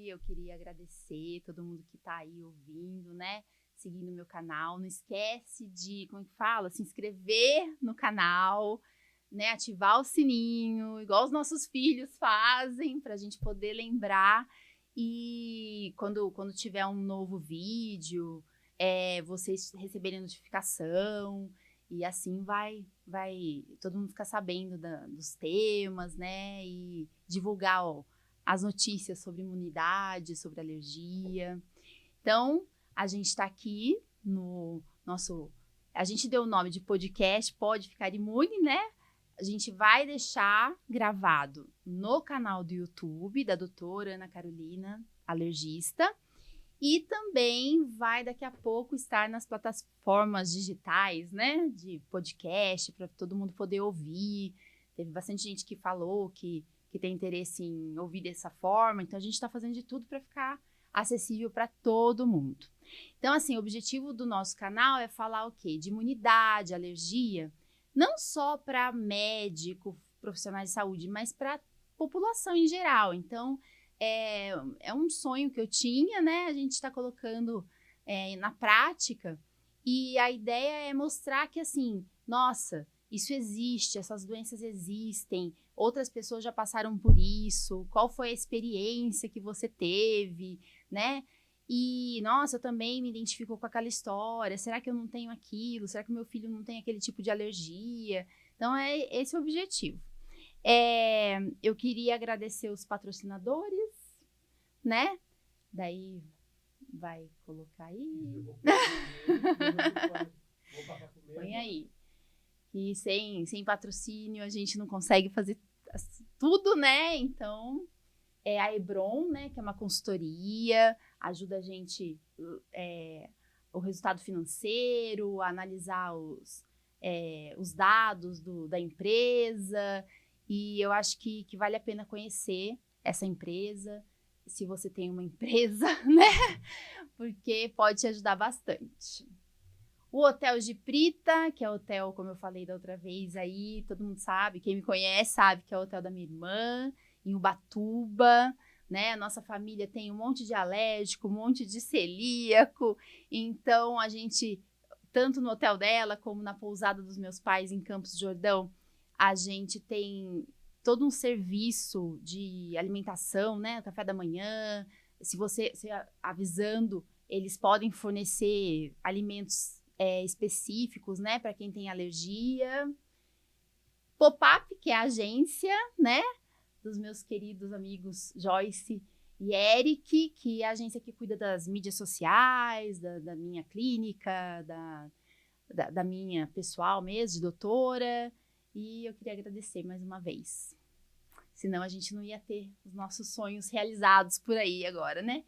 Eu queria agradecer todo mundo que tá aí ouvindo, né? Seguindo o meu canal. Não esquece de, como que fala? Se inscrever no canal, né? Ativar o sininho, igual os nossos filhos fazem, pra gente poder lembrar. E quando tiver um novo vídeo, vocês receberem notificação. E assim vai todo mundo ficar sabendo dos temas, né? E divulgar, as notícias sobre imunidade, sobre alergia. Então, a gente está aqui no nosso... A gente deu o nome de podcast Pode Ficar Imune, né? A gente vai deixar gravado no canal do YouTube da doutora Ana Carolina, alergista, e também vai daqui a pouco estar nas plataformas digitais, né? De podcast, para todo mundo poder ouvir. Teve bastante gente que falou que tem interesse em ouvir dessa forma, então a gente está fazendo de tudo para ficar acessível para todo mundo. Então, assim, o objetivo do nosso canal é falar o quê? De imunidade, alergia, não só para médico, profissionais de saúde, mas para população em geral. Então, é um sonho que eu tinha, né? A gente está colocando na prática, e a ideia é mostrar que, assim, nossa, isso existe, essas doenças existem, outras pessoas já passaram por isso, qual foi a experiência que você teve, né? E, nossa, eu também me identifico com aquela história, será que eu não tenho aquilo? Será que o meu filho não tem aquele tipo de alergia? Então, é esse o objetivo. Eu queria agradecer os patrocinadores, né? Daí, vai colocar aí. Põe aí. E sem patrocínio a gente não consegue fazer tudo, né? Então, a Hebron, né, que é uma consultoria, ajuda a gente o resultado financeiro, a analisar os dados da empresa, e eu acho que vale a pena conhecer essa empresa, se você tem uma empresa, né? Porque pode te ajudar bastante. O Hotel Giprita, que é o hotel, como eu falei da outra vez aí, todo mundo sabe, quem me conhece sabe que é o hotel da minha irmã, em Ubatuba, né? A nossa família tem um monte de alérgico, um monte de celíaco, então a gente, tanto no hotel dela como na pousada dos meus pais em Campos do Jordão, a gente tem todo um serviço de alimentação, né? Café da manhã, se você avisando, eles podem fornecer alimentos específicos, né, para quem tem alergia. Pop-up, que é a agência, né, dos meus queridos amigos Joyce e Eric, que é a agência que cuida das mídias sociais, da minha clínica, da minha pessoal mesmo, de doutora. E eu queria agradecer mais uma vez. Senão a gente não ia ter os nossos sonhos realizados por aí agora, né?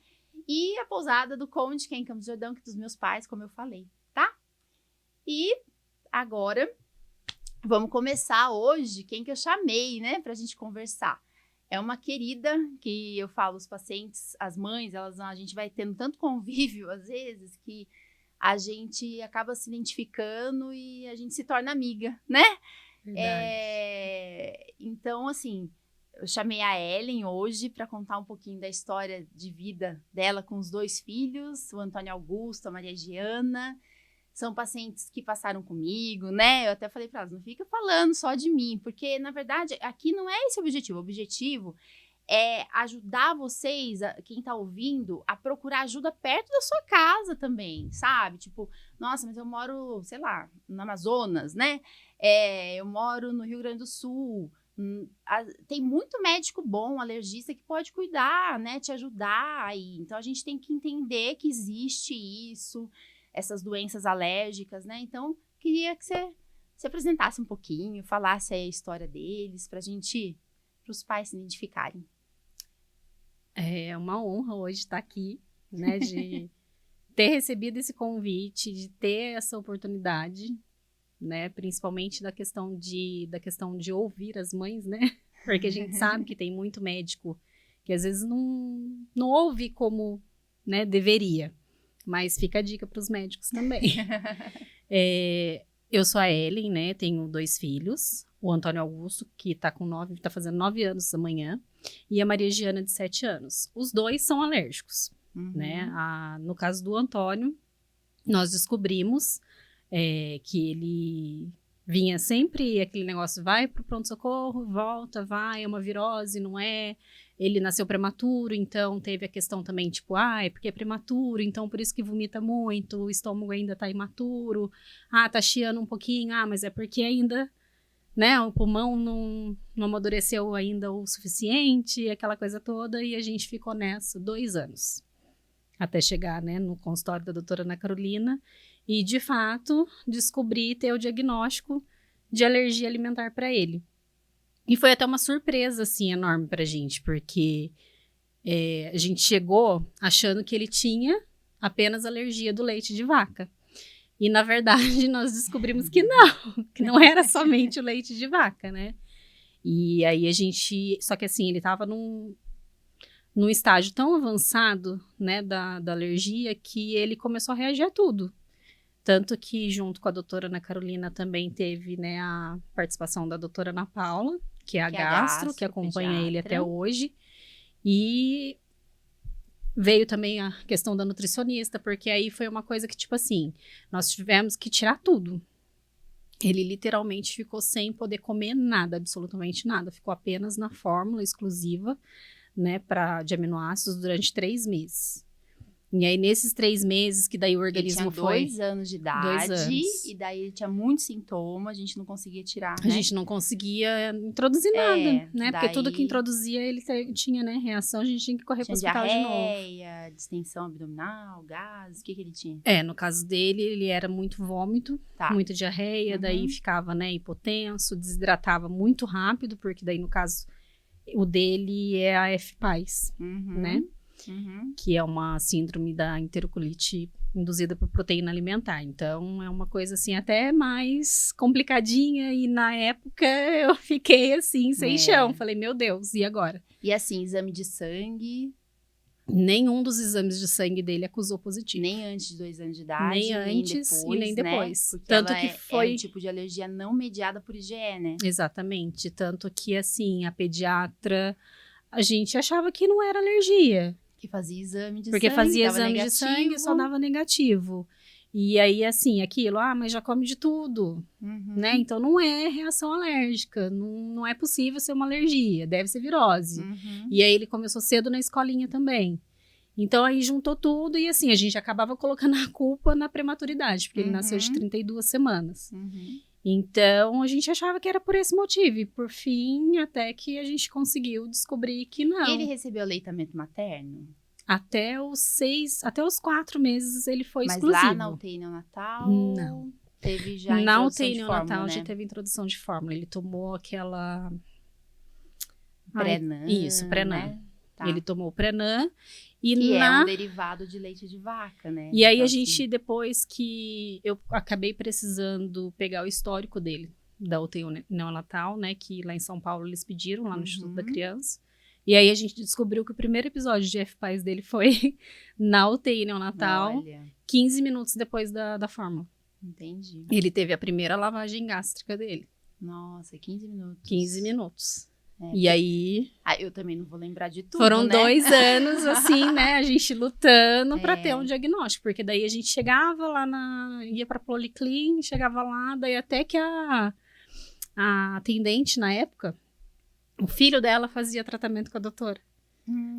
E a pousada do Conde, que é em Campos do Jordão, que é dos meus pais, como eu falei, tá? E agora, vamos começar hoje, quem que eu chamei, né, pra gente conversar. É uma querida que eu falo, os pacientes, as mães, a gente vai tendo tanto convívio, às vezes, que a gente acaba se identificando e a gente se torna amiga, né? Então, assim, eu chamei a Ellen hoje para contar um pouquinho da história de vida dela com os 2 filhos, o Antônio Augusto, a Maria Giana. São pacientes que passaram comigo, né? Eu até falei para elas, não fica falando só de mim, porque, na verdade, aqui não é esse o objetivo. O objetivo é ajudar vocês, quem tá ouvindo, a procurar ajuda perto da sua casa também, sabe? Tipo, nossa, mas eu moro, sei lá, no Amazonas, né? Eu moro no Rio Grande do Sul, Tem muito médico bom, alergista, que pode cuidar, né? Te ajudar aí. Então, a gente tem que entender que existe isso, essas doenças alérgicas, né? Então, queria que você se apresentasse um pouquinho, falasse aí a história deles, para os pais se identificarem. É uma honra hoje estar aqui, né? De ter recebido esse convite, de ter essa oportunidade, né? Principalmente da questão de ouvir as mães, né? Porque a gente sabe que tem muito médico que às vezes não ouve como, né, deveria. Mas fica a dica para os médicos também. Eu sou a Ellen, né? Tenho 2 filhos. O Antônio Augusto, que tá fazendo 9 anos amanhã. E a Maria Giana, de 7 anos. Os 2 são alérgicos, né? No caso do Antônio, nós descobrimos que ele vinha sempre aquele negócio, vai pro pronto-socorro, volta, vai, é uma virose, não é? Ele nasceu prematuro, então teve a questão também, tipo, é porque é prematuro, então por isso que vomita muito, o estômago ainda tá imaturo, tá chiando um pouquinho, mas é porque ainda, né, o pulmão não amadureceu ainda o suficiente, aquela coisa toda, e a gente ficou nessa 2 anos, até chegar, né, no consultório da doutora Ana Carolina, e, de fato, descobri ter o diagnóstico de alergia alimentar para ele. E foi até uma surpresa, assim, enorme pra gente, porque a gente chegou achando que ele tinha apenas alergia do leite de vaca. E, na verdade, nós descobrimos que não era somente o leite de vaca, né? E aí só que assim, ele tava num estágio tão avançado, né, da alergia, que ele começou a reagir a tudo. Tanto que, junto com a doutora Ana Carolina, também teve, né, a participação da doutora Ana Paula, que é a gastro, que acompanha pediatra. Ele até hoje. E veio também a questão da nutricionista, porque aí foi uma coisa que, tipo assim, nós tivemos que tirar tudo. Ele literalmente ficou sem poder comer nada, absolutamente nada. Ficou apenas na fórmula exclusiva, né, de aminoácidos durante 3 meses. E aí, nesses 3 meses, que daí o organismo foi... Ele tinha 2 anos de idade, 2 anos. E daí ele tinha muitos sintomas, a gente não conseguia tirar, né? A gente não conseguia introduzir nada, né? Porque tudo que introduzia, ele tinha, né, reação, a gente tinha que correr pro hospital de novo. Diarreia, distensão abdominal, gases, o que ele tinha? No caso dele, ele era muito vômito, muita diarreia, daí ficava, né, hipotenso, desidratava muito rápido, porque daí, no caso, o dele é a FPAS, né? Que é uma síndrome da enterocolite induzida por proteína alimentar. Então, é uma coisa, assim, até mais complicadinha. E, na época, eu fiquei, assim, sem chão. Falei, meu Deus, e agora? E, assim, exame de sangue? Nenhum dos exames de sangue dele acusou positivo. Nem antes de 2 anos de idade, nem antes depois, e nem depois. Né? Porque tanto ela que foi um tipo de alergia não mediada por IgE, né? Exatamente. Tanto que, assim, a pediatra, a gente achava que não era alergia. Que fazia exame de porque sangue, fazia exame de sangue e só dava negativo. E aí, assim, aquilo, mas já come de tudo, né? Então, não é reação alérgica, não é possível ser uma alergia, deve ser virose. E aí, ele começou cedo na escolinha também. Então, aí juntou tudo e, assim, a gente acabava colocando a culpa na prematuridade, porque ele nasceu de 32 semanas. Então, a gente achava que era por esse motivo. E, por fim, até que a gente conseguiu descobrir que não. E ele recebeu aleitamento materno? Até os 4 meses ele foi exclusivo. Mas lá na UTI neonatal? Não. Teve já na introdução UTI de neonatal fórmula, né? já teve introdução de fórmula. Ele tomou aquela... Prenan. Isso, Prenan. Né? Tá. Ele tomou o Prenan. E que é um derivado de leite de vaca, né? E aí então, a gente, depois que eu acabei precisando pegar o histórico dele, da UTI neonatal, né? Que lá em São Paulo eles pediram, lá no Instituto da Criança. E aí a gente descobriu que o primeiro episódio de FPAS dele foi na UTI neonatal, 15 minutos depois da fórmula. Entendi. Ele teve a primeira lavagem gástrica dele. Nossa, 15 minutos. 15 minutos. E aí... eu também não vou lembrar de tudo, foram né? 2 anos, assim, né? A gente lutando pra ter um diagnóstico. Porque daí a gente chegava lá ia pra Policlin, chegava lá, daí até que a atendente na época, o filho dela fazia tratamento com a doutora.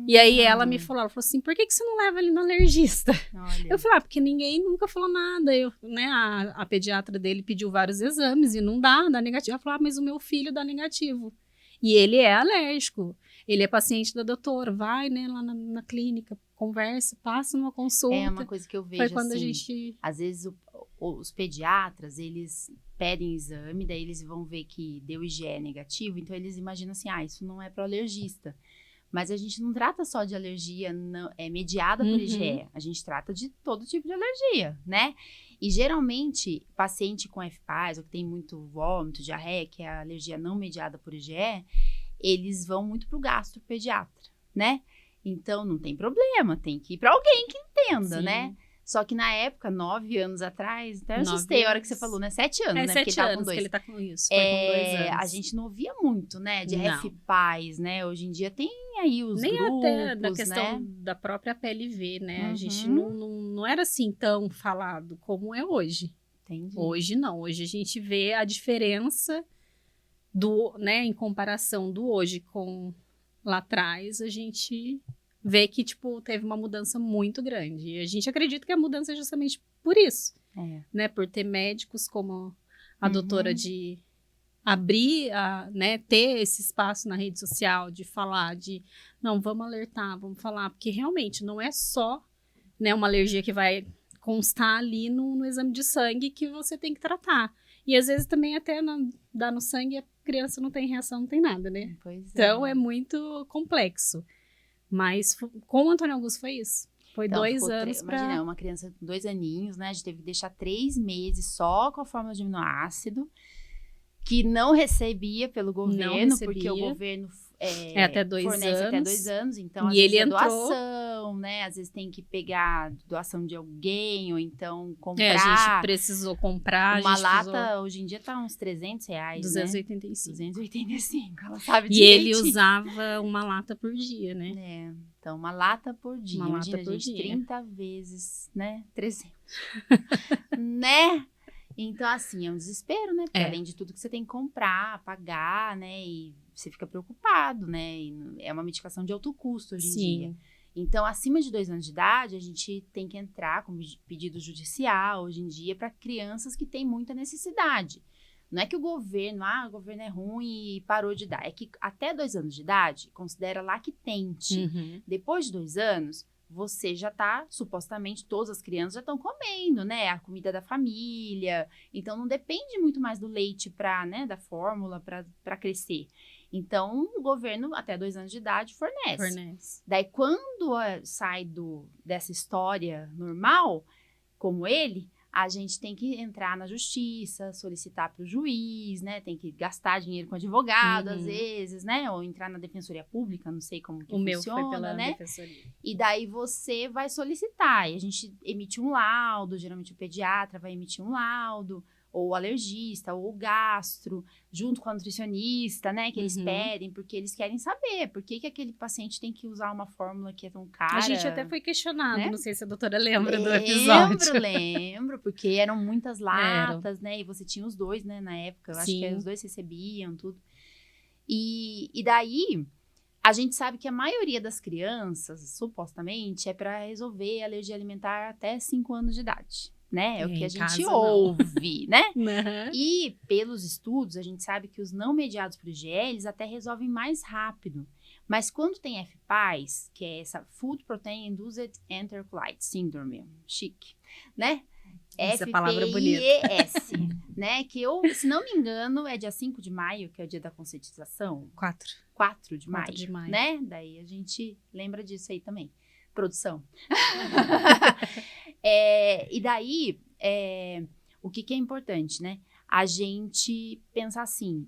E aí ela falou assim, por que você não leva ele no alergista? Olha. Eu falei, porque ninguém nunca falou nada. Né, a pediatra dele pediu vários exames e não dá negativo. Ela falou, mas o meu filho dá negativo. E ele é alérgico. Ele é paciente da doutora, vai, né, lá na clínica, conversa, passa numa consulta. É uma coisa que eu vejo, Foi quando assim, a gente... às vezes os pediatras, eles pedem exame, daí eles vão ver que deu IgE negativo, então eles imaginam assim, isso não é para alergista. Mas a gente não trata só de alergia mediada por IgE, a gente trata de todo tipo de alergia, né? E geralmente, paciente com FPAS, ou que tem muito vômito, diarreia, que é a alergia não mediada por IgE, eles vão muito pro gastropediatra, né? Então, não tem problema, tem que ir para alguém que entenda, Sim. né? Só que na época, 9 anos atrás, até eu assustei a hora que você falou, né? 7 anos, né? 7 Porque ele tava com anos 2. que ele tá com isso, foi com 2 anos. A gente não ouvia muito, né? De Não. FPAS, né? Hoje em dia tem aí os Nem grupos, até da questão né? da própria PLV, né? A gente Uhum. não era assim tão falado como é hoje. Entendi. Hoje não. Hoje a gente vê a diferença do, né, em comparação do hoje com lá atrás, a gente vê que, tipo, teve uma mudança muito grande. E a gente acredita que a mudança é justamente por isso, né? Por ter médicos como a doutora de abrir, né, ter esse espaço na rede social, de falar, não, vamos alertar, vamos falar, porque realmente não é só, né, uma alergia que vai constar ali no exame de sangue que você tem que tratar. E às vezes também até dá no sangue e a criança não tem reação, não tem nada, né? Pois Então é muito complexo. Mas com o Antônio Augusto foi isso. Foi então, 2 anos para... Imagina, uma criança com 2 aninhos, né? A gente teve que deixar 3 meses só com a fórmula de aminoácido, que não recebia pelo governo, porque o governo até 2 fornece anos. até 2 anos, então às E vezes ele é entrou... doação, né? Às vezes tem que pegar doação de alguém, ou então comprar. a gente precisou comprar. Uma lata, hoje em dia tá uns R$300, 285. Né? 285, ela sabe E direitinho. ele usava uma lata por dia, né? Então uma lata por dia. Uma Imagina, lata por gente, dia. 30 vezes, né? 300. Né? Então, assim, é um desespero, né? Porque além de tudo que você tem que comprar, pagar, né? E você fica preocupado, né? E é uma medicação de alto custo hoje em dia. Então, acima de 2 anos de idade, a gente tem que entrar com pedido judicial hoje em dia para crianças que têm muita necessidade. Não é que o governo é ruim e parou de dar. É que até 2 anos de idade, considera lactente. Depois de 2 anos, você já tá, supostamente, todas as crianças já estão comendo, né? A comida da família. Então, não depende muito mais do leite né, da fórmula para crescer. Então, o governo, até 2 anos de idade, fornece. Daí, quando sai dessa história normal, como ele, a gente tem que entrar na justiça, solicitar para o juiz, né? Tem que gastar dinheiro com advogado, às vezes, né? Ou entrar na defensoria pública, não sei como que funciona, meu foi pela né? defensoria. E daí você vai solicitar, e a gente emite um laudo, geralmente o pediatra vai emitir um laudo, ou o alergista, ou o gastro, junto com a nutricionista, né? Que eles pedem, porque eles querem saber por que aquele paciente tem que usar uma fórmula que é tão cara. A gente até foi questionado, né? Não sei se a doutora lembra do episódio. Lembro, porque eram muitas latas, né? E você tinha os 2, né? Na época, eu acho que os 2 recebiam tudo. E daí, a gente sabe que a maioria das crianças, supostamente, é para resolver alergia alimentar até 5 anos de idade. Né? É o que a gente ouve, né? E pelos estudos, a gente sabe que os não mediados por IgE, eles até resolvem mais rápido. Mas quando tem FPAS, que é essa Food Protein Induced Enterocolitis Syndrome, chique, né? Essa palavra bonita. FPIES, né? Que se não me engano, é dia 5 de maio, que é o dia da conscientização. 4 de maio, né? Daí a gente lembra disso aí também. Produção. E daí, o que é importante, né? A gente pensar assim,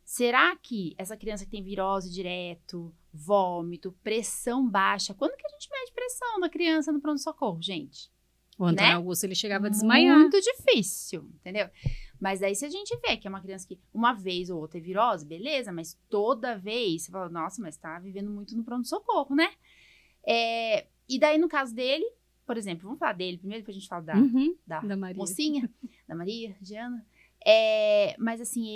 será que essa criança que tem virose direto, vômito, pressão baixa, quando que a gente mede pressão da criança no pronto-socorro, gente? O Antônio Augusto, ele chegava a desmaiar. Muito difícil, entendeu? Mas aí se a gente vê que é uma criança que uma vez ou outra tem virose, beleza, mas toda vez você fala, nossa, mas tá vivendo muito no pronto-socorro, né? E daí, no caso dele, por exemplo, vamos falar dele primeiro, depois a gente fala da Maria. Mocinha, da Maria, Giana. Mas assim,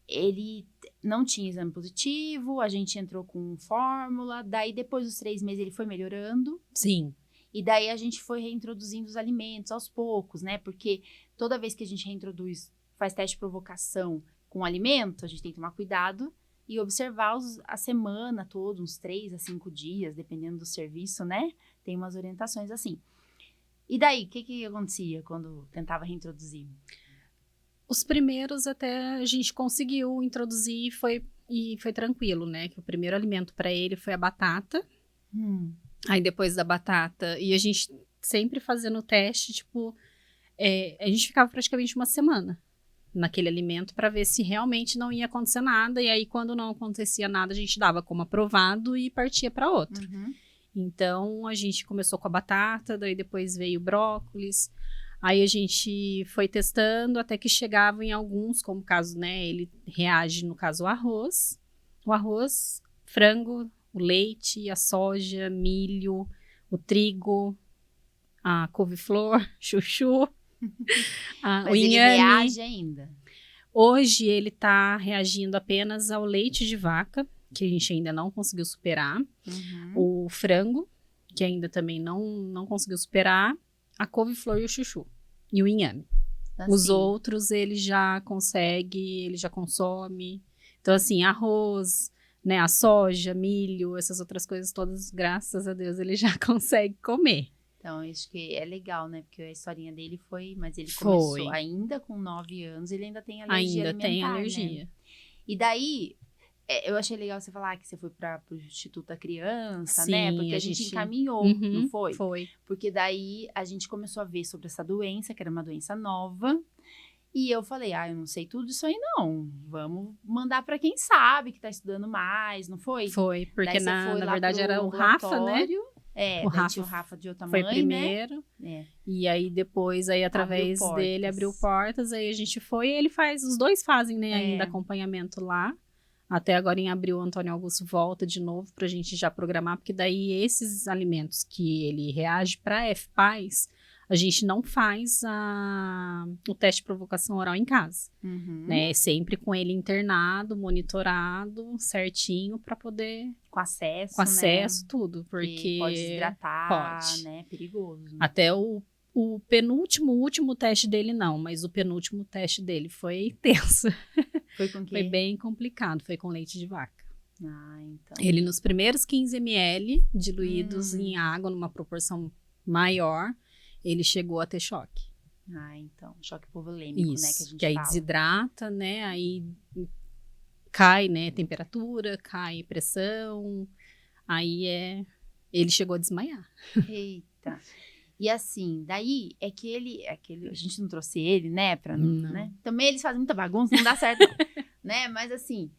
ele não tinha exame positivo, a gente entrou com fórmula, daí depois dos 3 meses ele foi melhorando. Sim. E daí a gente foi reintroduzindo os alimentos aos poucos, né? Porque toda vez que a gente reintroduz, faz teste de provocação com alimento, a gente tem que tomar cuidado e observar a semana toda, uns 3 a 5 dias, dependendo do serviço, né? Tem umas orientações assim. E daí, o que acontecia quando tentava reintroduzir? Os primeiros até a gente conseguiu introduzir e foi tranquilo, né? Que o primeiro alimento para ele foi a batata. Aí depois da batata, e a gente sempre fazendo o teste, tipo, a gente ficava praticamente uma semana naquele alimento para ver se realmente não ia acontecer nada. E aí, quando não acontecia nada, a gente dava como aprovado e partia para outro. Então, a gente começou com a batata, daí depois veio o brócolis. Aí a gente foi testando até que chegava em alguns, como o caso, né? Ele reage, no caso, ao arroz. O arroz, frango, o leite, a soja, milho, o trigo, a couve-flor, chuchu, Mas o ele inhame. reage ainda? Hoje ele tá reagindo apenas ao leite de vaca, que a gente ainda não conseguiu superar. O frango, que ainda também não conseguiu superar. A couve-flor e o chuchu. E o inhame. Assim. Os outros ele já consegue, ele já consome. Então, assim, arroz, né, a soja, milho, essas outras coisas todas, graças a Deus, ele já consegue comer. Então, acho que é legal, né? Porque a historinha dele mas ele começou ainda com 9 anos, ele ainda tem alergia alimentar, tem alergia. Né? E daí, eu achei legal você falar que você foi para o Instituto da Criança, Sim, né? Porque a gente encaminhou, não foi? Foi. Porque daí a gente começou a ver sobre essa doença, que era uma doença nova. E eu falei, eu não sei tudo isso aí não. Vamos mandar para quem sabe, que tá estudando mais, não foi? Foi, porque na verdade era o Rafa, né? O Rafa de outra mãe, foi primeiro, né? E aí depois, aí através dele abriu portas, aí a gente foi, e os dois fazem, né, ainda acompanhamento lá. Até agora em abril o Antônio Augusto volta de novo pra gente já programar, porque daí esses alimentos que ele reage para FPAS, a gente não faz o teste de provocação oral em casa, né? Sempre com ele internado, monitorado, certinho, para poder... Com acesso, né? Tudo, porque... pode desidratar, né? Perigoso. Até o último teste dele não, mas o penúltimo teste dele foi tenso. Foi com quê? Foi bem complicado, foi com leite de vaca. Então. Ele nos primeiros 15 ml, diluídos em água numa proporção maior, ele chegou a ter choque. Então, choque hipovolêmico, né, que a gente fala. Aí desidrata, né, aí cai, né, temperatura, cai pressão, aí ele chegou a desmaiar. Eita. E assim, daí é que a gente não trouxe ele, né, né? Também eles fazem muita bagunça, não dá certo, né? Mas assim,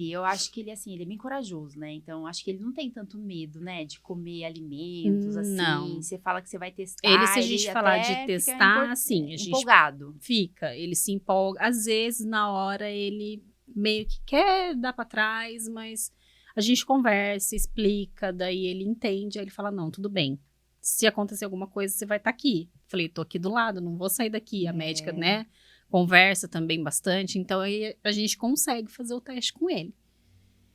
eu acho que ele é bem corajoso, né? Então, acho que ele não tem tanto medo, né, de comer alimentos, assim. Não. Você fala que você vai testar. Se a gente falar de testar, assim, a gente empolgado. Ele se empolga. Às vezes, na hora, ele meio que quer dar pra trás, mas a gente conversa, explica, daí ele entende, aí ele fala, não, tudo bem. Se acontecer alguma coisa, você vai estar aqui. Falei, tô aqui do lado, não vou sair daqui. A médica, né, conversa também bastante, então aí a gente consegue fazer o teste com ele.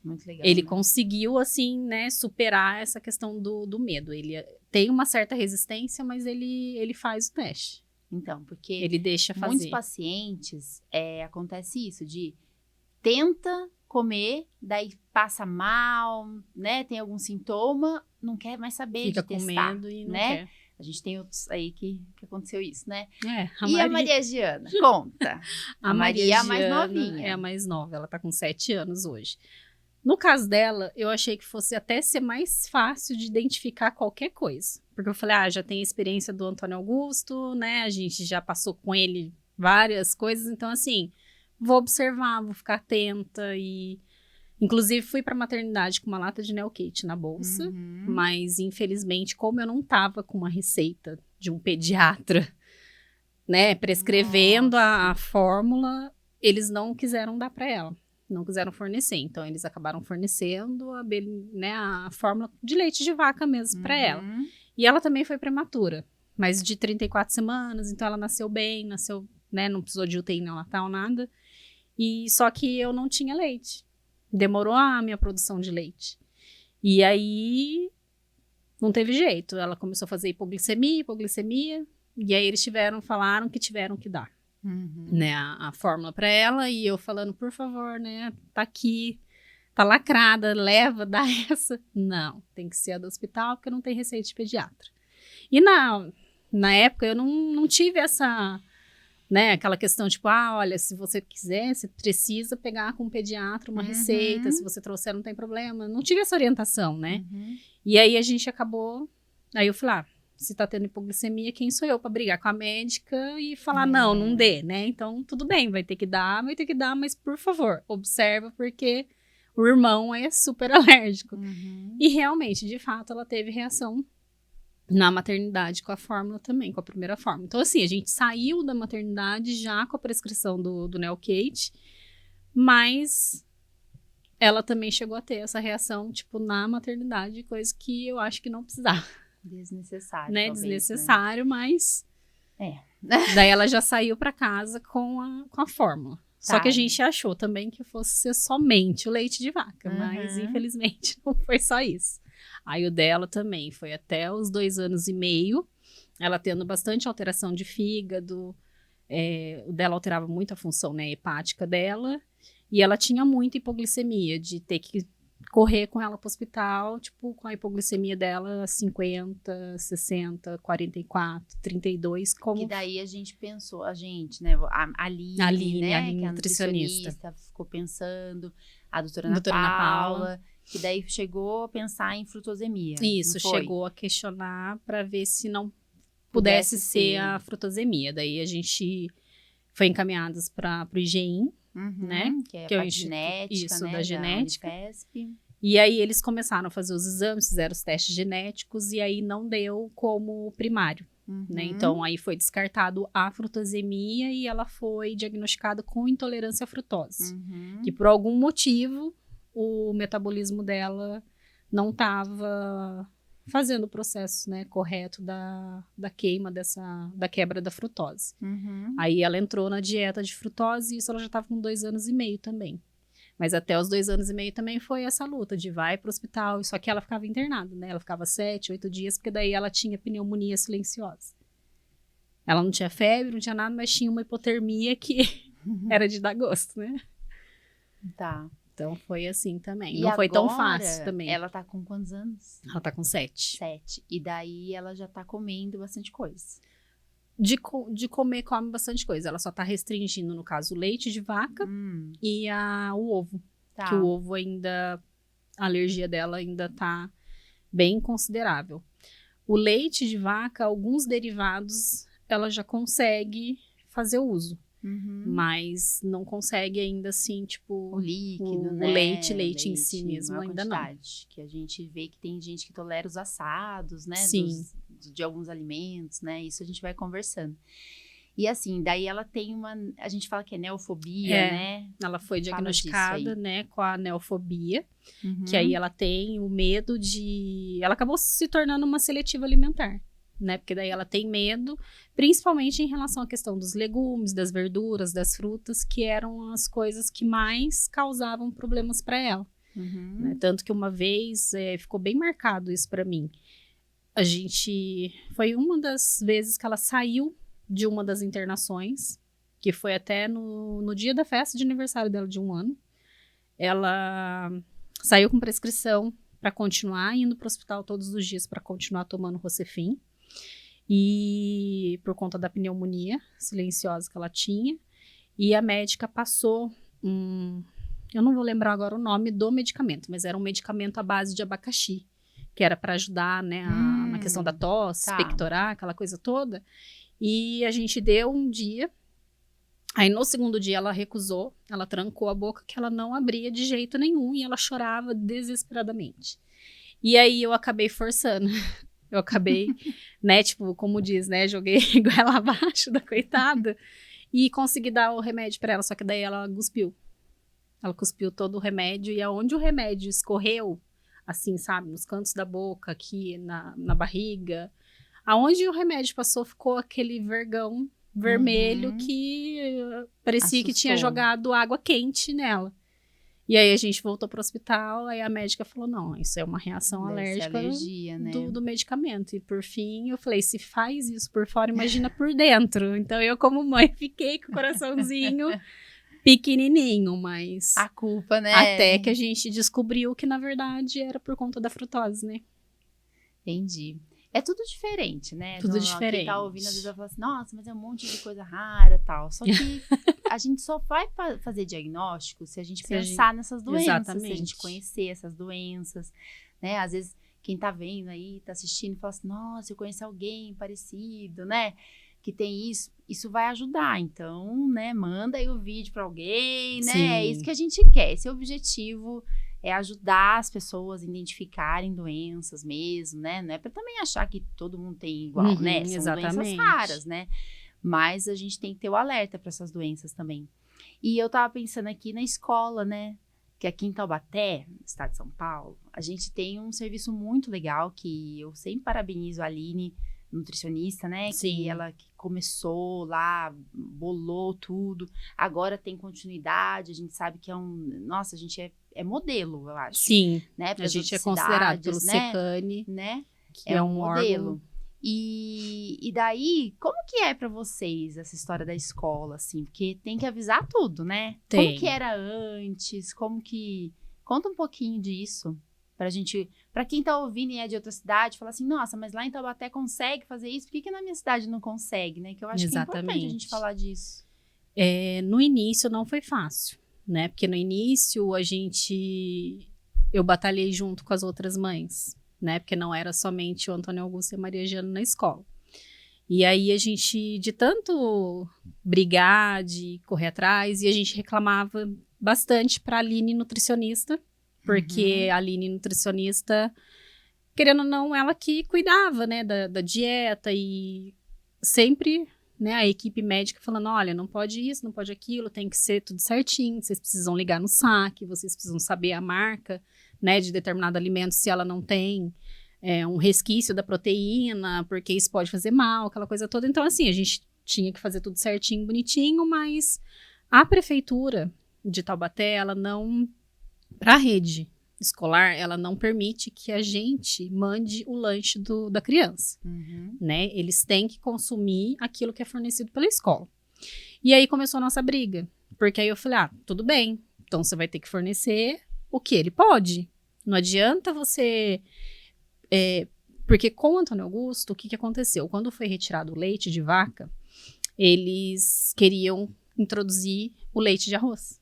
Muito legal. Ele conseguiu, assim, né, superar essa questão do medo. Ele tem uma certa resistência, mas ele faz o teste. Então, porque ele deixa fazer. Muitos pacientes, acontece isso, de tenta comer, daí passa mal, né, tem algum sintoma, não quer mais saber de testar. Fica com medo e não quer. A gente tem outros aí que aconteceu isso, né? A Maria Giana? Conta. A Maria é a mais novinha. É a mais nova, ela tá com 7 anos hoje. No caso dela, eu achei que fosse até ser mais fácil de identificar qualquer coisa. Porque eu falei, já tem a experiência do Antônio Augusto, né? A gente já passou com ele várias coisas, então assim, vou observar, vou ficar atenta e... Inclusive, fui pra maternidade com uma lata de Neocate na bolsa, mas infelizmente, como eu não tava com uma receita de um pediatra, né, prescrevendo a fórmula, eles não quiseram dar pra ela, não quiseram fornecer. Então, eles acabaram fornecendo a fórmula de leite de vaca mesmo pra ela. E ela também foi prematura, mas de 34 semanas, então ela nasceu bem, né, não precisou de UTI neonatal, nada. E só que eu não tinha leite. Demorou a minha produção de leite. E aí, não teve jeito. Ela começou a fazer hipoglicemia. E aí, eles falaram que tiveram que dar. né, a fórmula para ela, e eu falando, por favor, né, tá aqui, tá lacrada, leva, dá essa. Não, tem que ser a do hospital, porque não tem receita de pediatra. E na época eu não tive essa, né, aquela questão tipo, olha, se você quiser, você precisa pegar com o pediatra uma receita, se você trouxer não tem problema. Não tive essa orientação, né? E aí a gente acabou, aí eu falei, se tá tendo hipoglicemia, quem sou eu para brigar com a médica e falar, não dê, né? Então, tudo bem, vai ter que dar, mas por favor, observa, porque o irmão é super alérgico. E realmente, de fato, ela teve reação na maternidade com a fórmula também, com a primeira fórmula. Então, assim, a gente saiu da maternidade já com a prescrição do Nelcate, mas ela também chegou a ter essa reação, tipo, na maternidade, coisa que eu acho que não precisava. Desnecessário, né? talvez, Desnecessário, né? mas... Daí ela já saiu para casa com a fórmula. Só que a gente achou também que fosse ser somente o leite de vaca, mas infelizmente não foi só isso. Aí o dela também foi até os 2 anos e meio, ela tendo bastante alteração de fígado, o dela alterava muito a função, né, hepática dela, e ela tinha muita hipoglicemia, de ter que correr com ela pro hospital, tipo, com a hipoglicemia dela 50, 60, 44, 32, como... E daí a gente pensou, né, a Aline, né, que é a nutricionista, ficou pensando, a doutora Ana Paula, que daí chegou a pensar em frutosemia. Isso, chegou a questionar para ver se não pudesse ser a frutosemia. Daí a gente foi encaminhadas para o IGEIM, né? Que é a parte genética, isso, né, da genética. Unifesp. E aí eles começaram a fazer os exames, fizeram os testes genéticos e aí não deu como primário, né? Então aí foi descartado a frutosemia e ela foi diagnosticada com intolerância à frutose. Que por algum motivo o metabolismo dela não estava fazendo o processo, né, correto da queima da quebra da frutose. Aí ela entrou na dieta de frutose e isso ela já estava com 2 anos e meio também. Mas até os 2 anos e meio também foi essa luta de vai para o hospital. Só que ela ficava internada, né? Ela ficava 7, 8 dias, porque daí ela tinha pneumonia silenciosa. Ela não tinha febre, não tinha nada, mas tinha uma hipotermia que era de dar gosto, né? Tá. Então foi assim também. E não foi tão agora, fácil também. Ela tá com quantos anos? Ela tá com 7. 7. E daí ela já tá comendo bastante coisa. De comer, come bastante coisa. Ela só tá restringindo, no caso, o leite de vaca e o ovo. Tá. Que o ovo ainda, a alergia dela ainda tá bem considerável. O leite de vaca, alguns derivados, ela já consegue fazer uso. Mas não consegue ainda assim, tipo... O líquido, né? O leite em si mesmo ainda não. Que a gente vê que tem gente que tolera os assados, né? Sim. De alguns alimentos, né? Isso a gente vai conversando. E assim, daí ela tem a gente fala que é neofobia, né? Ela foi diagnosticada, né, com a neofobia, que aí ela tem o medo ela acabou se tornando uma seletiva alimentar, né? Porque daí ela tem medo, principalmente em relação à questão dos legumes, das verduras, das frutas, que eram as coisas que mais causavam problemas para ela. Né? Tanto que uma vez ficou bem marcado isso para mim. Foi uma das vezes que ela saiu de uma das internações, que foi até no dia da festa de aniversário dela de 1 ano. Ela saiu com prescrição para continuar indo para o hospital todos os dias para continuar tomando Rocefin. E por conta da pneumonia silenciosa que ela tinha. E a médica passou eu não vou lembrar agora o nome do medicamento, mas era um medicamento à base de abacaxi, que era para ajudar, né, na questão da tosse, pectorar, aquela coisa toda. E a gente deu um dia, aí no segundo dia ela recusou, ela trancou a boca que ela não abria de jeito nenhum e ela chorava desesperadamente. E aí eu acabei forçando, eu acabei, né, tipo, como diz, né, joguei ela abaixo da coitada e consegui dar o remédio para ela, só que daí ela cuspiu. Ela cuspiu todo o remédio e aonde o remédio escorreu, assim, sabe, nos cantos da boca, aqui na barriga, aonde o remédio passou ficou aquele vergão vermelho que parecia que tinha jogado água quente nela. E aí a gente voltou pro hospital, aí a médica falou, não, isso é uma reação Deve ser alérgica alergia, né? do medicamento. E por fim, eu falei, se faz isso por fora, imagina por dentro. Então eu, como mãe, fiquei com o coraçãozinho pequenininho, mas... A culpa, né? Até que a gente descobriu que, na verdade, era por conta da frutose, né? Entendi. É tudo diferente, né? Tudo Quem diferente. tá ouvindo, às vezes vai falar assim, nossa, mas é um monte de coisa rara e tal. Só que a gente só vai fazer diagnóstico se a gente pensar nessas doenças, Exatamente. se a gente conhecer essas doenças, né? Às vezes, quem tá vendo aí, tá assistindo, fala assim, nossa, eu conheço alguém parecido, né? Que tem isso. Isso vai ajudar. Então, né, manda aí o vídeo pra alguém, né? Sim. É isso que a gente quer. Esse é o objetivo. É ajudar as pessoas a identificarem doenças mesmo, né? Não é para também achar que todo mundo tem igual, né? São exatamente. doenças raras, né? Mas a gente tem que ter o alerta para essas doenças também. E eu tava pensando aqui na escola, né? Que aqui em Taubaté, no estado de São Paulo, a gente tem um serviço muito legal que eu sempre parabenizo a Aline, nutricionista, né? Sim. Que ela que começou lá, bolou tudo. Agora tem continuidade, a gente sabe que é nossa, a gente é modelo, eu acho. Sim, né? a gente é considerado pelo né? Secane, né? que é um modelo. órgão. E daí, como que é pra vocês essa história da escola, assim? Porque tem que avisar tudo, né? Tem. Como que era antes? Como que... Conta um pouquinho disso. Pra quem tá ouvindo e é de outra cidade, fala assim, nossa, mas lá em Taubaté consegue fazer isso? Por que na minha cidade não consegue, né? Que eu acho que é importante a gente falar disso. No início não foi fácil, né? Porque no início eu batalhei junto com as outras mães, né? Porque não era somente o Antônio Augusto e a Maria Giana na escola. E aí a gente, de tanto brigar, de correr atrás, e a gente reclamava bastante pra Aline, nutricionista, porque a Aline, nutricionista, querendo ou não, ela que cuidava, né, da dieta e sempre, né, a equipe médica falando, olha, não pode isso, não pode aquilo, tem que ser tudo certinho, vocês precisam ligar no saque, vocês precisam saber a marca, né, de determinado alimento, se ela não tem um resquício da proteína, porque isso pode fazer mal, aquela coisa toda. Então, assim, a gente tinha que fazer tudo certinho, bonitinho, mas a prefeitura de Taubaté, ela não... Para a rede escolar, ela não permite que a gente mande o lanche da criança, né? Eles têm que consumir aquilo que é fornecido pela escola. E aí começou a nossa briga, porque aí eu falei, tudo bem, então você vai ter que fornecer o que ele pode. Não adianta você... porque com o Antônio Augusto, o que aconteceu? Quando foi retirado o leite de vaca, eles queriam introduzir o leite de arroz.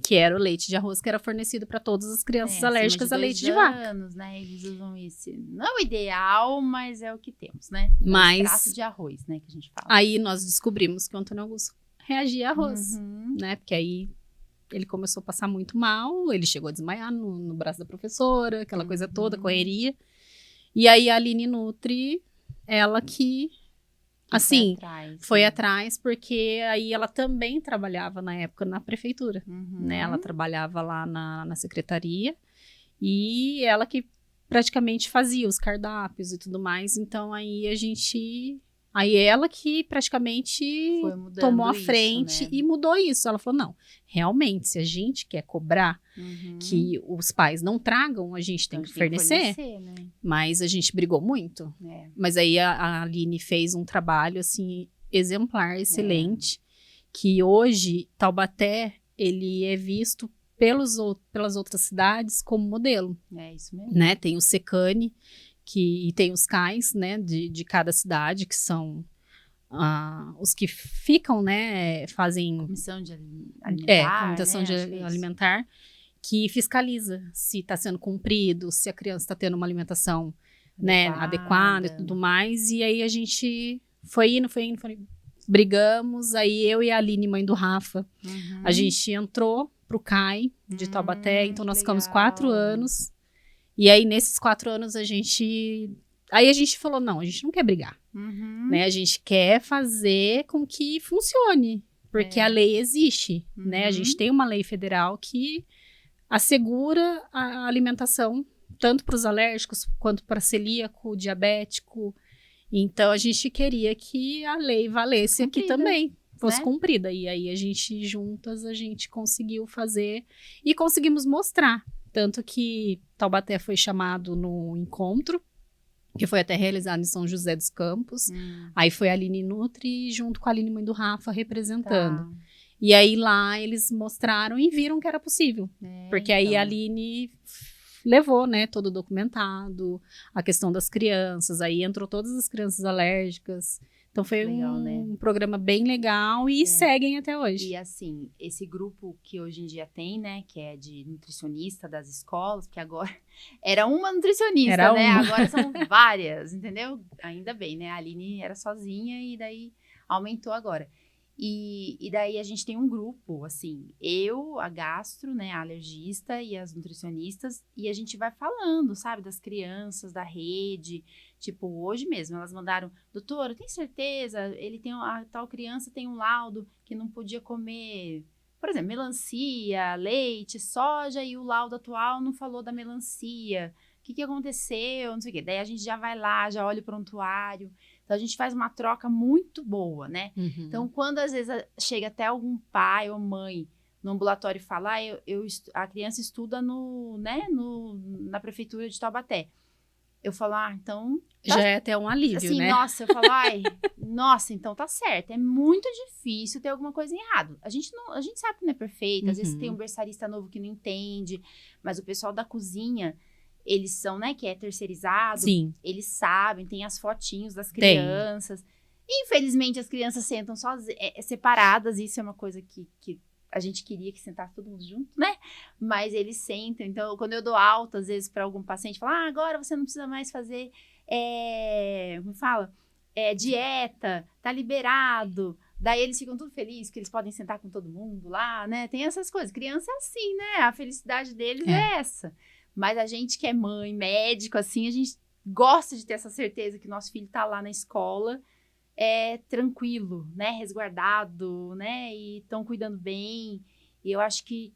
Que era o leite de arroz que era fornecido para todas as crianças alérgicas a leite de vaca. Né? Eles usam isso. Não é o ideal, mas é o que temos, né? Mas extrato de arroz, né, que a gente fala. Aí nós descobrimos que o Antônio Augusto reagia a arroz, né? Porque aí ele começou a passar muito mal, ele chegou a desmaiar no braço da professora, aquela coisa toda, correria. E aí a Aline Nutri, ela que... Assim, foi atrás, porque aí ela também trabalhava na época na prefeitura, né? Ela trabalhava lá na secretaria e ela que praticamente fazia os cardápios e tudo mais. Então, aí ela que praticamente tomou a frente, né? E mudou isso. Ela falou, não, realmente, se a gente quer cobrar que os pais não tragam, a gente tem que fornecer, né? Mas a gente brigou muito. Mas aí a Aline fez um trabalho, assim, exemplar, excelente, que hoje, Taubaté, ele é visto pelas outras cidades como modelo. É isso mesmo. Né? Tem o Secane, e tem os CAIs, né, de cada cidade, que são os que ficam, né, fazem... Comissão de alimentar. Comissão, né, de alimentar, que fiscaliza se está sendo cumprido, se a criança está tendo uma alimentação, né, adequada e tudo mais. E aí a gente foi indo, brigamos. Aí eu e a Aline, mãe do Rafa, a gente entrou pro CAI de Taubaté. Então nós ficamos 4 anos. E aí, nesses 4 anos, a gente falou, não, a gente não quer brigar, né? A gente quer fazer com que funcione, porque a lei existe, né? A gente tem uma lei federal que assegura a alimentação, tanto para os alérgicos, quanto para celíaco, diabético. Então, a gente queria que a lei valesse aqui também, fosse cumprida. E aí, juntas, a gente conseguiu fazer e conseguimos mostrar. Tanto que Taubaté foi chamado no encontro, que foi até realizado em São José dos Campos. Aí foi a Aline Nutri, junto com a Aline Mãe do Rafa, representando. Tá. E aí lá eles mostraram e viram que era possível. Porque aí a Aline levou, né, todo documentado, a questão das crianças, aí entrou todas as crianças alérgicas. Então foi um programa bem legal e seguem até hoje. E assim, esse grupo que hoje em dia tem, né, que é de nutricionista das escolas, porque agora era uma nutricionista, né? Agora são várias, entendeu? Ainda bem, né? A Aline era sozinha e daí aumentou agora. E daí a gente tem um grupo, assim, eu, a gastro, né, a alergista e as nutricionistas, e a gente vai falando, sabe, das crianças, da rede. Tipo, hoje mesmo, elas mandaram, doutora, tem certeza? A tal criança tem um laudo que não podia comer, por exemplo, melancia, leite, soja, e o laudo atual não falou da melancia. O que aconteceu? Não sei o quê. Daí a gente já vai lá, já olha o prontuário. Então, a gente faz uma troca muito boa, né? Então, quando às vezes chega até algum pai ou mãe no ambulatório e fala, a criança estuda na prefeitura de Taubaté. Eu falo, então... Já é até um alívio, assim, né? Nossa, eu falo, nossa, então tá certo. É muito difícil ter alguma coisa errada. A gente sabe que não é perfeito. Às vezes tem um berçarista novo que não entende. Mas o pessoal da cozinha... Eles são, né, que é terceirizado. Sim. Eles sabem, tem as fotinhos das crianças. Infelizmente, as crianças sentam separadas. Isso é uma coisa que a gente queria que sentasse todo mundo junto, né? Mas eles sentam. Então, quando eu dou alta, às vezes, para algum paciente, falo, agora você não precisa mais fazer, como fala? Dieta, tá liberado. Daí eles ficam tudo felizes, que eles podem sentar com todo mundo lá, né? Tem essas coisas. Criança é assim, né? A felicidade deles é essa. Mas a gente que é mãe, médico, assim, a gente gosta de ter essa certeza que o nosso filho tá lá na escola, tranquilo, né? Resguardado, né? E estão cuidando bem. E eu acho que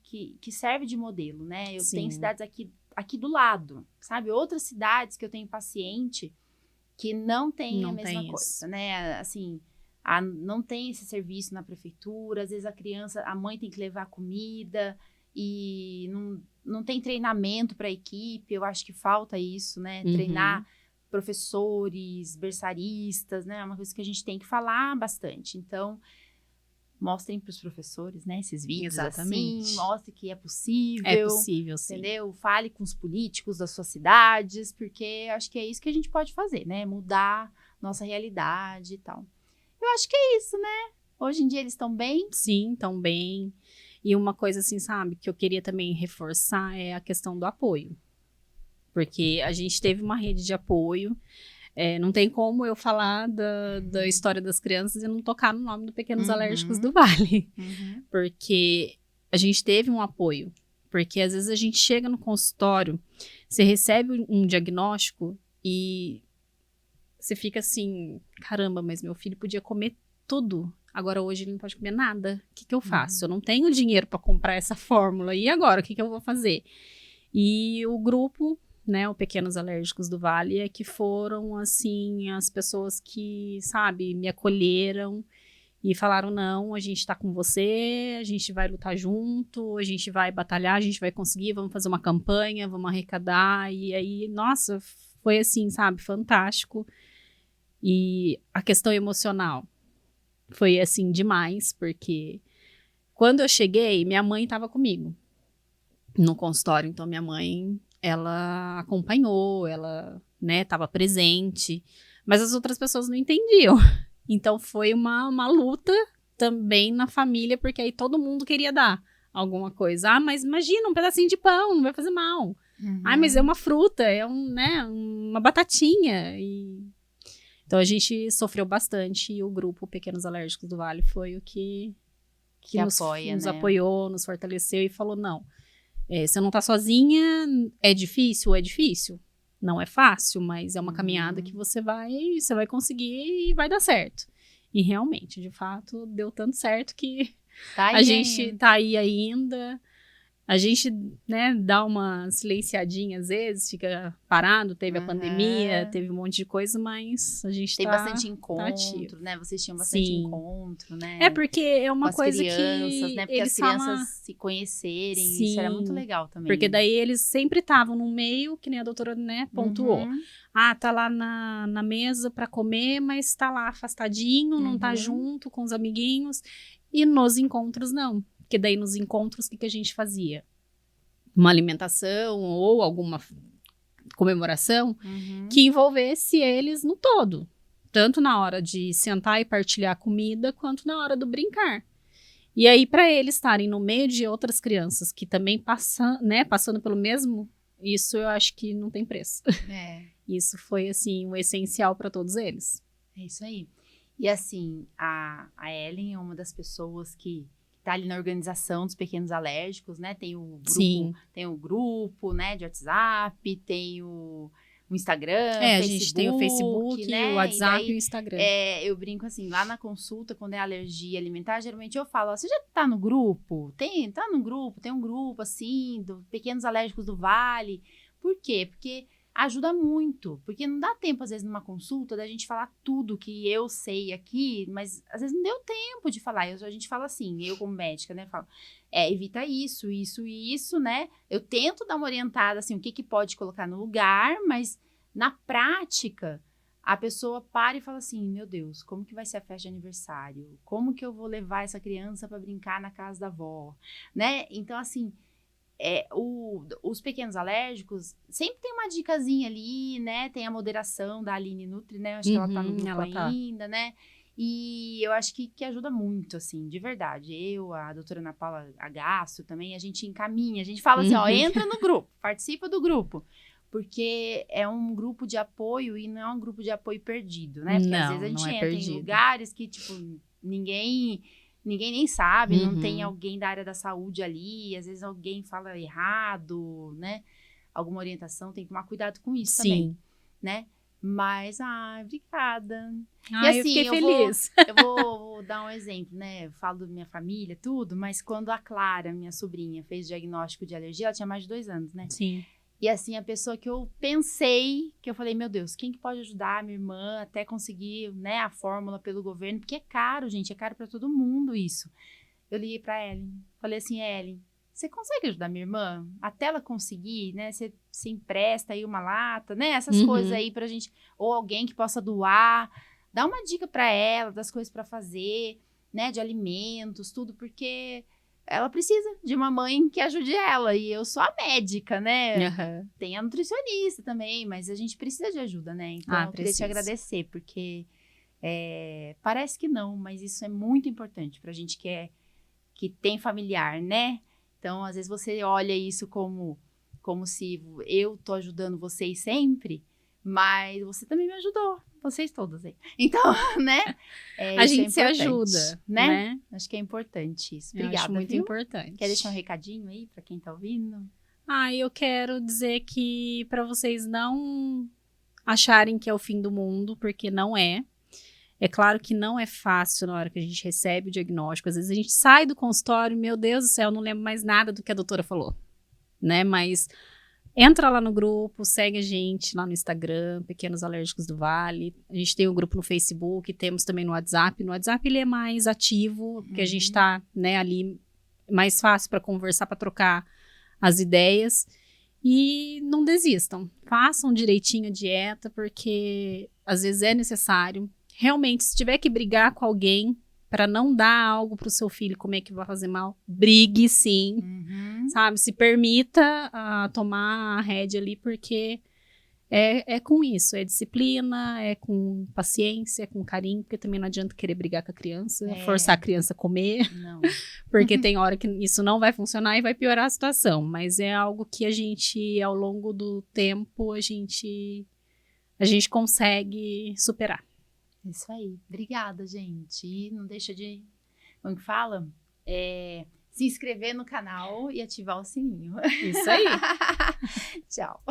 serve de modelo, né? Eu tenho cidades aqui do lado, sabe? Outras cidades que eu tenho paciente que não tem a mesma coisa, né? Assim, não tem esse serviço na prefeitura. Às vezes a mãe tem que levar comida e não tem treinamento para a equipe. Eu acho que falta isso, né? Treinar professores, berçaristas, né? É uma coisa que a gente tem que falar bastante. Então, mostrem para os professores, né? Esses vídeos assim, mostre que é possível. É possível, sim. Entendeu? Fale com os políticos das suas cidades, porque acho que é isso que a gente pode fazer, né? Mudar nossa realidade e tal. Eu acho que é isso, né? Hoje em dia eles estão bem? Sim, estão bem. E uma coisa assim, sabe, que eu queria também reforçar é a questão do apoio. Porque a gente teve uma rede de apoio. Não tem como eu falar da história das crianças e não tocar no nome do Pequenos Alérgicos do Vale. Porque a gente teve um apoio. Porque às vezes a gente chega no consultório, você recebe um diagnóstico e você fica assim, caramba, mas meu filho podia comer tudo. Agora, hoje, ele não pode comer nada. O que eu faço? Eu não tenho dinheiro para comprar essa fórmula. E agora? O que eu vou fazer? E o grupo, né, o Pequenos Alérgicos do Vale, é que foram, assim, as pessoas que, sabe, me acolheram e falaram, não, a gente tá com você, a gente vai lutar junto, a gente vai batalhar, a gente vai conseguir, vamos fazer uma campanha, vamos arrecadar. E aí, nossa, foi assim, sabe, fantástico. E a questão emocional foi, assim, demais, porque quando eu cheguei, minha mãe estava comigo no consultório. Então, minha mãe, ela acompanhou, ela, né, estava presente, mas as outras pessoas não entendiam. Então, foi uma luta também na família, porque aí todo mundo queria dar alguma coisa. Mas imagina, um pedacinho de pão, não vai fazer mal. Mas é uma fruta, é uma batatinha. Então, a gente sofreu bastante e o grupo Pequenos Alérgicos do Vale foi o que nos apoiou, nos fortaleceu e falou, não, você não tá sozinha, é difícil? Não é fácil, mas é uma caminhada que você vai conseguir e vai dar certo. E realmente, de fato, deu tanto certo que a gente tá aí ainda. A gente, né, dá uma silenciadinha às vezes, fica parado, teve a pandemia, teve um monte de coisa, mas a gente tem bastante ativo. encontro, né? Vocês tinham bastante encontro, né? É porque é uma com coisa as crianças, que né? Porque eles as crianças se conhecerem, isso era muito legal também. Porque daí eles sempre estavam no meio, que nem a doutora, né, pontuou. Tá lá na mesa para comer, mas tá lá afastadinho, não tá junto com os amiguinhos. E nos encontros, não. Porque daí nos encontros, o que a gente fazia? Uma alimentação ou alguma comemoração que envolvesse eles no todo. Tanto na hora de sentar e partilhar comida, quanto na hora do brincar. E aí, para eles estarem no meio de outras crianças que também passando pelo mesmo, isso eu acho que não tem preço. Isso foi, assim, o essencial para todos eles. É isso aí. E assim, a Ellen é uma das pessoas que tá ali na organização dos pequenos alérgicos, né? Tem o grupo, né, de WhatsApp, tem o Instagram, Facebook, a gente tem o Facebook, né? O WhatsApp e o Instagram. Eu brinco assim, lá na consulta, quando é alergia alimentar, geralmente eu falo, você já tá no grupo? Tem um grupo, assim, do Pequenos Alérgicos do Vale. Por quê? Porque ajuda muito, porque não dá tempo, às vezes, numa consulta, da gente falar tudo que eu sei aqui, mas às vezes não deu tempo de falar. A gente fala assim, eu como médica, né, falo, evita isso, isso e isso, né? Eu tento dar uma orientada, assim, o que pode colocar no lugar, mas na prática, a pessoa para e fala assim, meu Deus, como que vai ser a festa de aniversário? Como que eu vou levar essa criança para brincar na casa da avó? Né? Então, assim, os pequenos alérgicos sempre tem uma dicasinha ali, né? Tem a moderação da Aline Nutri, né? Acho que ela tá no grupo ainda, né? E eu acho que ajuda muito, assim, de verdade. Eu, a doutora Ana Paula Agasso também, a gente encaminha, a gente fala assim, ó, entra no grupo, participa do grupo. Porque é um grupo de apoio e não é um grupo de apoio perdido, né? Porque às vezes a gente entra em lugares que, tipo, ninguém nem sabe, não tem alguém da área da saúde ali, às vezes alguém fala errado, né? Alguma orientação, tem que tomar cuidado com isso também, né? Mas, obrigada. E assim, eu fiquei feliz. Eu vou dar um exemplo, né? Eu falo da minha família, tudo, mas quando a Clara, minha sobrinha, fez diagnóstico de alergia, ela tinha mais de 2 anos, né? Sim. E assim, a pessoa que eu pensei, que eu falei, meu Deus, quem que pode ajudar a minha irmã até conseguir, né, a fórmula pelo governo? Porque é caro, gente, é caro para todo mundo isso. Eu liguei para Ellen, falei assim, Ellen, você consegue ajudar minha irmã? Até ela conseguir, né, você empresta aí uma lata, né, essas coisas aí pra gente, ou alguém que possa doar, dá uma dica para ela das coisas para fazer, né, de alimentos, tudo, porque ela precisa de uma mãe que ajude ela. E eu sou a médica, né? Tem a nutricionista também, mas a gente precisa de ajuda, né? Então, eu queria te agradecer, porque parece que não, mas isso é muito importante pra gente que tem familiar, né? Então, às vezes você olha isso como se eu tô ajudando vocês sempre, mas você também me ajudou. Vocês todas aí. Então, né? A gente se ajuda, né? Acho que é importante isso. Obrigada, acho muito importante. Quer deixar um recadinho aí pra quem tá ouvindo? Eu quero dizer que para vocês não acharem que é o fim do mundo, porque não é. É claro que não é fácil na hora que a gente recebe o diagnóstico. Às vezes a gente sai do consultório, meu Deus do céu, não lembro mais nada do que a doutora falou, né? Mas entra lá no grupo, segue a gente lá no Instagram, Pequenos Alérgicos do Vale. A gente tem um grupo no Facebook, temos também no WhatsApp. No WhatsApp ele é mais ativo, porque a gente tá, né, ali mais fácil para conversar, para trocar as ideias. E não desistam, façam direitinho a dieta, porque às vezes é necessário. Realmente, se tiver que brigar com alguém para não dar algo para o seu filho comer que vai fazer mal, brigue sim, sabe? Se permita tomar a rédea ali, porque é com isso, é disciplina, é com paciência, é com carinho, porque também não adianta querer brigar com a criança, forçar a criança a comer, não. Porque tem hora que isso não vai funcionar e vai piorar a situação, mas é algo que a gente, ao longo do tempo, a gente consegue superar. Isso aí. Obrigada, gente. E não deixa de, como que fala? Se inscrever no canal e ativar o sininho. Isso aí. Tchau.